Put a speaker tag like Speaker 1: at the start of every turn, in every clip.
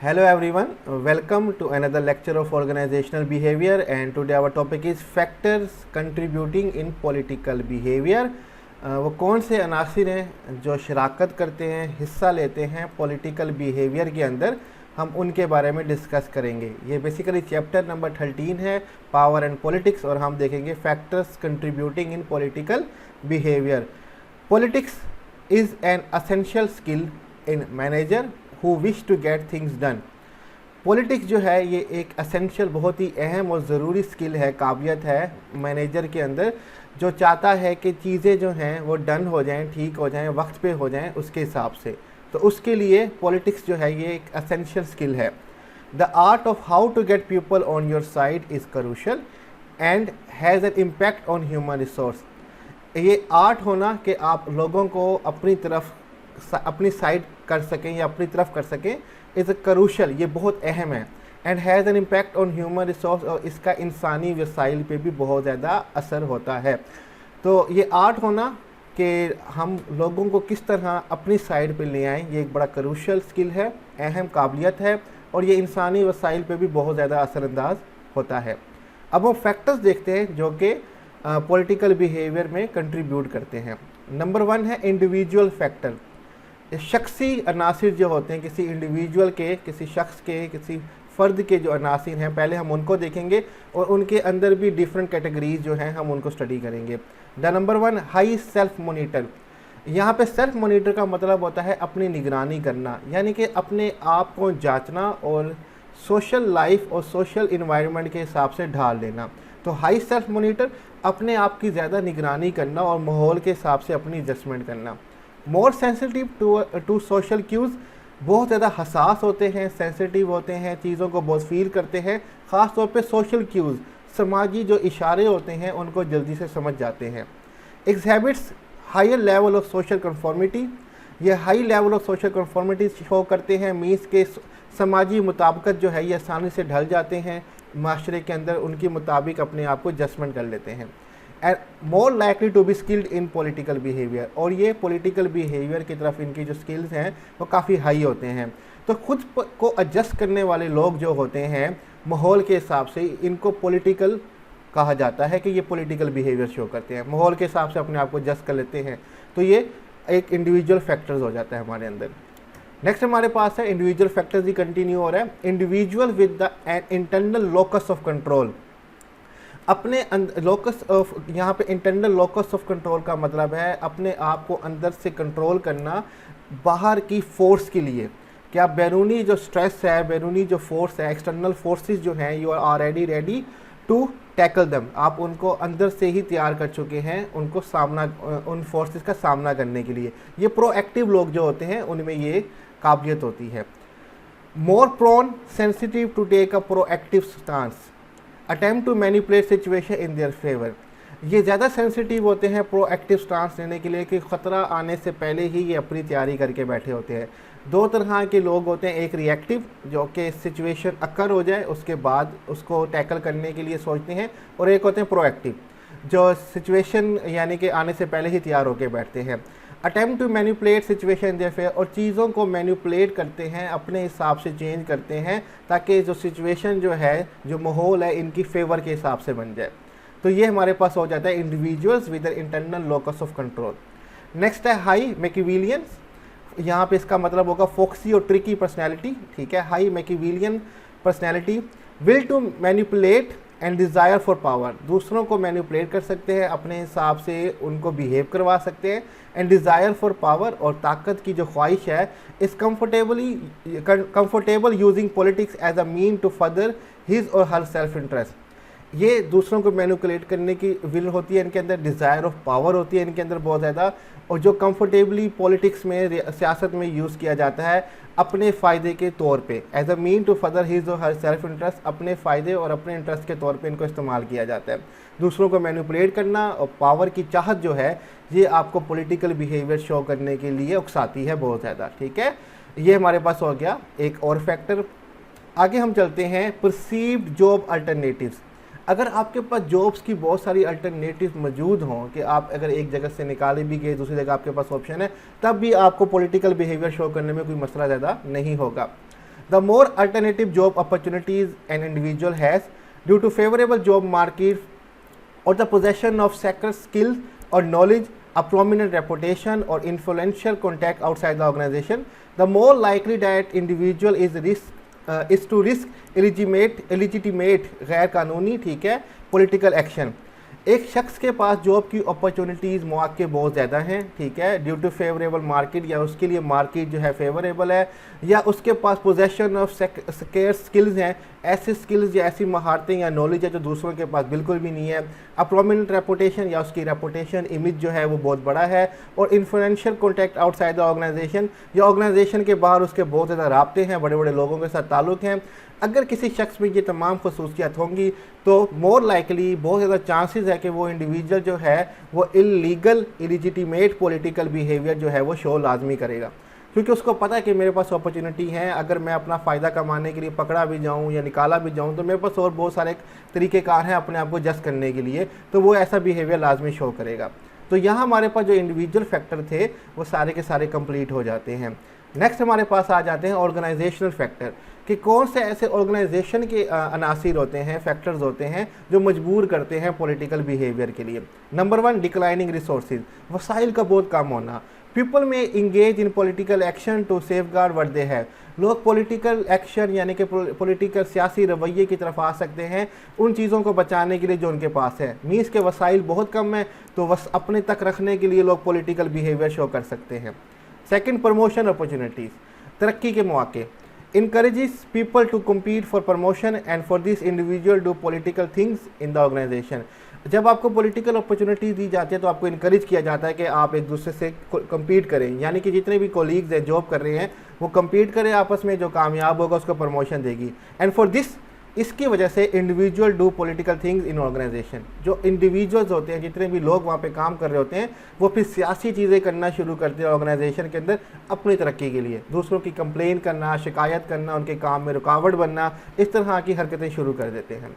Speaker 1: Hello everyone, welcome to another lecture of organizational behavior and today our topic is factors contributing in political behavior। वो कौन से अनासिर हैं जो शराकत करते हैं, हिस्सा लेते हैं पॉलिटिकल बिहेवियर के अंदर, हम उनके बारे में डिस्कस करेंगे। ये बेसिकली चैप्टर नंबर 13 है, पावर एंड पॉलिटिक्स, और हम देखेंगे factors contributing in political behaviour. Politics is an essential skill in manager who wish to get things done। Politics जो है ये एक असेंशियल, बहुत ही अहम और ज़रूरी स्किल है, काबिलियत है मैनेजर के अंदर, जो चाहता है कि चीज़ें जो हैं वो डन हो जाएं, ठीक हो जाएं, वक्त पे हो जाएं उसके हिसाब से। तो उसके लिए पॉलिटिक्स जो है ये एक असेंशियल स्किल है। The art of how to get people on your side is crucial and has an impact on human resource. ये आर्ट होना कि आप लोगों को अपनी साइड कर सकें या अपनी तरफ कर सकें, इज़ क्रूशियल, ये बहुत अहम है। And has an impact on human resource, और इसका इंसानी वसाइल पे भी बहुत ज़्यादा असर होता है। तो ये आर्ट होना कि हम लोगों को किस तरह अपनी साइड पे ले आएँ, ये एक बड़ा क्रूशियल स्किल है, अहम काबिलियत है, और ये इंसानी वसाइल पे भी बहुत ज़्यादा असरअंदाज होता है। अब हम फैक्टर्स देखते हैं जो कि पॉलिटिकल बिहेवियर में कंट्रीब्यूट करते हैं। नंबर 1 है इंडिविजुअल फैक्टर। शख्सी अनासिर जो होते हैं, किसी इंडिविजुअल के, किसी शख्स के, किसी फ़र्द के जो अनासिर हैं, पहले हम उनको देखेंगे और उनके अंदर भी डिफरेंट कैटेगरीज जो हैं हम उनको स्टडी करेंगे। The number 1 high self monitor. यहाँ पे सेल्फ मोनीटर का मतलब होता है अपनी निगरानी करना, यानी कि अपने आप को जांचना और सोशल लाइफ और सोशल इन्वायरमेंट के हिसाब से ढाल लेना। तो हाई सेल्फ मोनीटर, अपने आप की ज़्यादा निगरानी करना और माहौल के हिसाब से अपनी एडजस्टमेंट करना। More sensitive to social cues, बहुत ज़्यादा हसास होते हैं, सेंसिटिव होते हैं, चीज़ों को बहुत फील करते हैं, ख़ास तौर पे सोशल क्यूज़, समाजी जो इशारे होते हैं उनको जल्दी से समझ जाते हैं। Exhibits higher level of social conformity, ये high level of social conformity show करते हैं, मीन्स के समाजी मुताबिकत जो है ये आसानी से ढल जाते हैं, माशरे के अंदर उनके मुताबिक अपने आप को एडजस्टमेंट कर लेते हैं। And more likely to be skilled in political behaviour, और ये पॉलिटिकल बिहेवियर की तरफ इनकी जो स्किल्स हैं वो काफ़ी हाई होते हैं। तो खुद को एडजस्ट करने वाले लोग जो होते हैं माहौल के हिसाब से, इनको पॉलिटिकल कहा जाता है कि ये पॉलिटिकल बिहेवियर शो करते हैं, माहौल के हिसाब से अपने आप को एडजस्ट कर लेते हैं। तो ये एक इंडिविजुअल फैक्टर्स हो जाता है हमारे अंदर। नेक्स्ट हमारे पास है इंडिविजुअल फैक्टर्स ही कंटिन्यू हो रहा है। Individual with the internal locus of control, अपने लोकस ऑफ, यहाँ पे इंटरनल लोकस ऑफ कंट्रोल का मतलब है अपने आप को अंदर से कंट्रोल करना बाहर की फोर्स के लिए। क्या बैरूनी जो स्ट्रेस है, बैरूनी जो फोर्स है, एक्सटर्नल फोर्सेस जो हैं, you are already ready to tackle them, आप उनको अंदर से ही तैयार कर चुके हैं उनको उन फोर्सेस का सामना करने के लिए। ये प्रोएक्टिव लोग जो होते हैं उनमें ये काबिलियत होती है। More prone sensitive to take a proactive stance, attempt to manipulate situation in their favour, ये ज़्यादा सेंसिटिव होते हैं प्रोएक्टिव स्टांस लेने के लिए कि ख़तरा आने से पहले ही ये अपनी तैयारी करके बैठे होते हैं। दो तरह के लोग होते हैं, एक रिएक्टिव जो कि सिचुएशन अकर हो जाए उसके बाद उसको टैकल करने के लिए सोचते हैं, और एक होते हैं प्रोएक्टिव जो सिचुएशन यानी कि आने से पहले ही तैयार होकर बैठते हैं। Attempt to manipulate situation their favour, और चीज़ों को मैनिपुलेट करते हैं, अपने हिसाब से चेंज करते हैं ताकि जो सिचुएशन जो है, जो माहौल है, इनकी फेवर के हिसाब से बन जाए। तो ये हमारे पास हो जाता है individuals with internal locus of control. Next है हाई मैकियावेलियंस, यहाँ पे इसका मतलब होगा फोक्सी और ट्रिकी पर्सनैलिटी। ठीक है, high Machiavellian personality, will to manipulate and desire for power, दूसरों को मैनिपुलेट कर सकते हैं, अपने हिसाब से उनको बिहेव करवा सकते हैं। एंड डिज़ायर फॉर पावर, और ताकत की जो ख्वाहिश है, is comfortable using politics as a mean to further his or her self interest, ये दूसरों को मैनिपुलेट करने की विल होती है इनके अंदर, डिज़ायर ऑफ पावर होती है इनके अंदर बहुत ज़्यादा, और जो कंफर्टेबली पॉलिटिक्स में, सियासत में यूज़ किया जाता है अपने फ़ायदे के तौर पे, as a mean to further his or her self interest, अपने फ़ायदे और अपने इंटरेस्ट के तौर पे इनको इस्तेमाल किया जाता है। दूसरों को मैनिपुलेट करना और पावर की चाहत जो है ये आपको पॉलिटिकल बिहेवियर शो करने के लिए उकसाती है बहुत ज़्यादा। ठीक है, ये हमारे पास हो गया एक और फैक्टर। आगे हम चलते हैं परसीव्ड जॉब अल्टरनेटिव्स। अगर आपके पास जॉब्स की बहुत सारी अल्टरनेटिव मौजूद हों कि आप अगर एक जगह से निकाले भी गए दूसरी जगह आपके पास ऑप्शन है, तब भी आपको पॉलिटिकल बिहेवियर शो करने में कोई मसला ज़्यादा नहीं होगा। The more alternative job opportunities an individual has due to favourable job market or the possession of sacred skills or knowledge, a prominent reputation or influential contact outside the organization, the more likely that individual is to risk illegitimate गैर कानूनी, ठीक है, political action. एक शख्स के पास job की opportunities मौके बहुत ज़्यादा हैं, ठीक है, ड्यू टू फेवरेबल मार्केट, या उसके लिए मार्केट जो है फेवरेबल है, या उसके पास पोजेशन ऑफ स्केर्स स्किल्स हैं, ऐसे स्किल्स या ऐसी महारतें या नॉलेज है जो दूसरों के पास बिल्कुल भी नहीं है, अ प्रोमिनेंट रेपुटेशन, या उसकी रेपुटेशन इमेज जो है वो बहुत बड़ा है, और influential contact outside the organisation, या ऑर्गेनाइजेशन के बाहर उसके बहुत ज़्यादा राब्ते हैं, बड़े बड़े लोगों के साथ ताल्लुक़ हैं। अगर किसी शख्स में ये तमाम खसूसियात होंगी तो मोर लाइकली बहुत ज़्यादा चांसेस है कि वो इंडिविजुअल जो है वो इलीगल इलिजिटिमेट पॉलिटिकल बिहेवियर जो है वो शो लाजमी करेगा, क्योंकि उसको पता है कि मेरे पास अपॉर्चुनिटी है, अगर मैं अपना फ़ायदा कमाने के लिए पकड़ा भी जाऊँ या निकाला भी जाऊँ तो मेरे पास और बहुत सारे तरीक़ेकार हैं अपने आप को जस्ट करने के लिए, तो वो ऐसा बिहेवियर लाजमी शो करेगा। तो यहाँ हमारे पास जो इंडिविजुअल फैक्टर थे वो सारे के सारे कंप्लीट हो जाते हैं। नेक्स्ट हमारे पास आ जाते हैं ऑर्गेनाइजेशनल फैक्टर, कि कौन से ऐसे ऑर्गेनाइजेशन के अनासिर होते हैं, फैक्टर्स होते हैं जो मजबूर करते हैं पॉलिटिकल बिहेवियर के लिए। नंबर 1, डिक्लाइनिंग रिसोर्सेज, वसाइल का बहुत कम होना। पीपल में engage in political action to safeguard what they have, लोग पॉलिटिकल एक्शन यानी कि पॉलिटिकल सियासी रवैये की तरफ आ सकते हैं उन चीज़ों को बचाने के लिए जो उनके पास है। मीन्स के वसाइल बहुत कम है तो बस अपने तक रखने के लिए लोग पॉलिटिकल बिहेवियर शो कर सकते हैं। सेकंड, प्रमोशन अपॉर्चुनिटीज़, तरक्की के मौके, encourages people to compete for promotion and for this individual do political things in the organization। जब आपको पॉलिटिकल अपॉर्चुनिटी दी जाती है तो आपको इनकरेज किया जाता है कि आप एक दूसरे से कम्पीट करें, यानी कि जितने भी कोलीग्स हैं जॉब कर रहे हैं वो कम्पीट करें आपस में, जो कामयाब होगा उसको प्रमोशन देगी। एंड फॉर दिस, इसकी वजह से individual do political things in organisation, जो इंडिविजुअल्स होते हैं, जितने भी लोग वहाँ पे काम कर रहे होते हैं वो फिर सियासी चीज़ें करना शुरू करते हैं ऑर्गेनाइजेशन के अंदर अपनी तरक्की के लिए, दूसरों की कंप्लेन करना, शिकायत करना, उनके काम में रुकावट बनना, इस तरह की हरकतें शुरू कर देते हैं।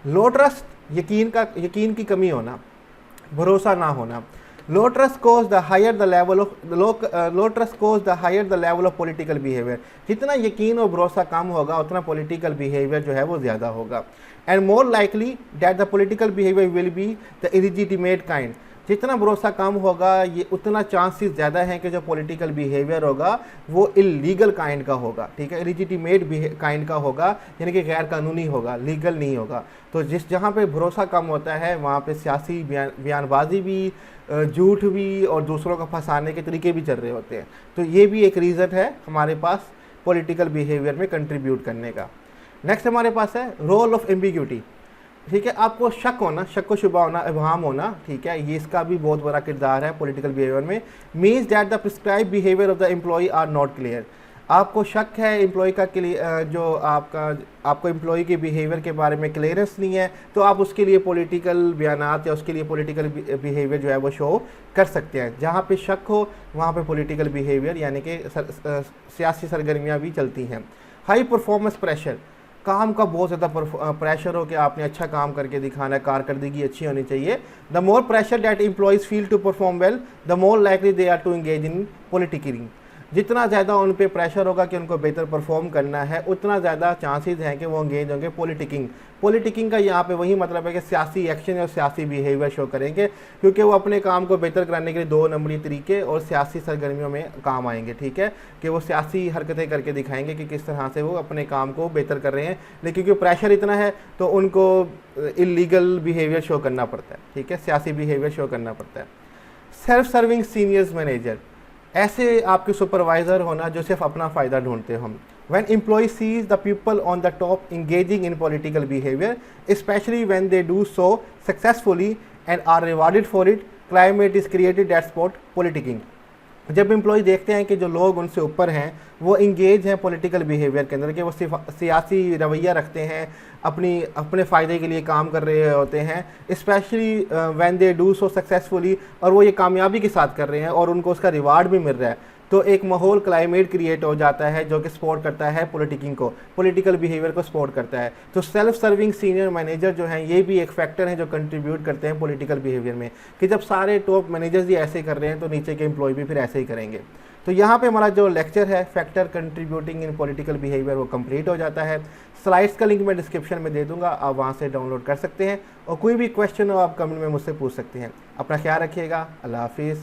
Speaker 1: लो ट्रस्ट, यकीन की कमी होना, भरोसा ना होना। Low trust cause the higher the level of low trust cause the higher the level of political behavior, जितना यकीन और भरोसा कम होगा उतना पॉलिटिकल बिहेवियर जो है वो ज़्यादा होगा। And more likely that the political behaviour will be the illegitimate kind, जितना भरोसा कम होगा ये उतना चांसेस ज़्यादा हैं कि जो पॉलिटिकल बिहेवियर होगा वो इलीगल काइंड का होगा, ठीक है, इलिजिटिमेट काइंड का होगा, यानी कि गैर कानूनी होगा, लीगल नहीं होगा। तो जहाँ पे भरोसा कम होता है वहाँ पे सियासी बयानबाजी भी, झूठ भी और दूसरों को फंसाने के तरीके भी चल रहे होते हैं। तो ये भी एक रीज़न है हमारे पास पॉलिटिकल बिहेवियर में कंट्रीब्यूट करने का। नेक्स्ट हमारे पास है रोल ऑफ एम्बिग्यूटी, ठीक है, आपको शक होना, शक व शुबा होना, इबहाम होना, ठीक है, ये इसका भी बहुत बड़ा किरदार है पॉलिटिकल बिहेवियर में। Means that the prescribe behaviour of the employ are not clear, आपको शक है एम्प्लॉय का के लिए, जो आपको एम्प्लॉय के बिहेवियर के बारे में क्लियरेंस नहीं है तो आप उसके लिए पॉलिटिकल बयानात या उसके लिए पॉलिटिकल बिहेवियर जो है वो शो कर सकते हैं। जहाँ पे शक हो वहाँ पे पॉलिटिकल बिहेवियर यानी कि सियासी सरगर्मियाँ भी चलती हैं। हाई परफॉर्मेंस प्रेशर, काम का बहुत ज़्यादा प्रेशर हो कि आपने अच्छा काम करके दिखाना है, कारकर्दगी अच्छी होनी चाहिए। The more pressure that employees feel to perform well the more likely they are to engage in politicking, जितना ज़्यादा उन पे प्रेशर होगा कि उनको बेहतर परफॉर्म करना है उतना ज़्यादा चांसेस हैं कि वो इंगेज होंगे पॉलिटिकिंग का यहाँ पे वही मतलब है कि सियासी एक्शन और सियासी बिहेवियर शो करेंगे, क्योंकि वो अपने काम को बेहतर कराने के लिए 2 नंबरी तरीके और सियासी सरगर्मियों में काम आएंगे, ठीक है, कि वो सियासी हरकतें करके दिखाएंगे कि किस तरह से वो अपने काम को बेहतर कर रहे हैं, लेकिन क्योंकि प्रेशर इतना है तो उनको इलीगल बिहेवियर शो करना पड़ता है, ठीक है, सियासी बिहेवियर शो करना पड़ता है। सेल्फ सर्विंग सीनियर्स मैनेजर, ऐसे आपके सुपरवाइज़र होना जो सिर्फ अपना फ़ायदा ढूंढते हो हम। When employee sees the people on the top engaging in political behavior, especially when they do so successfully and are rewarded for it, climate is created that support politicking। जब एम्प्लॉय देखते हैं कि जो लोग उनसे ऊपर हैं वो इंगेज हैं पॉलिटिकल बिहेवियर के अंदर, कि वो सियासी रवैया रखते हैं, अपने फ़ायदे के लिए काम कर रहे होते हैं, specially when they do so successfully, और वो ये कामयाबी के साथ कर रहे हैं और उनको उसका रिवार्ड भी मिल रहा है, तो एक माहौल क्लाइमेट क्रिएट हो जाता है जो कि सपोर्ट करता है पॉलिटिकिंग को, पॉलिटिकल बिहेवियर को सपोर्ट करता है। तो सेल्फ सर्विंग सीनियर मैनेजर जो हैं ये भी एक फैक्टर है जो कंट्रीब्यूट करते हैं पॉलिटिकल बिहेवियर में, कि जब सारे टॉप मैनेजर्स ही ऐसे कर रहे हैं तो नीचे के एम्प्लॉय भी फिर ऐसे ही करेंगे। तो यहाँ पे हमारा जो लेक्चर है फैक्टर कंट्रीब्यूटिंग इन पॉलिटिकल बिहेवियर वो कंप्लीट हो जाता है। स्लाइड्स का लिंक मैं डिस्क्रिप्शन में दे दूंगा, आप वहाँ से डाउनलोड कर सकते हैं, और कोई भी क्वेश्चन हो आप कमेंट में मुझसे पूछ सकते हैं। अपना ख्याल रखिएगा। अल्लाह हाफिज़।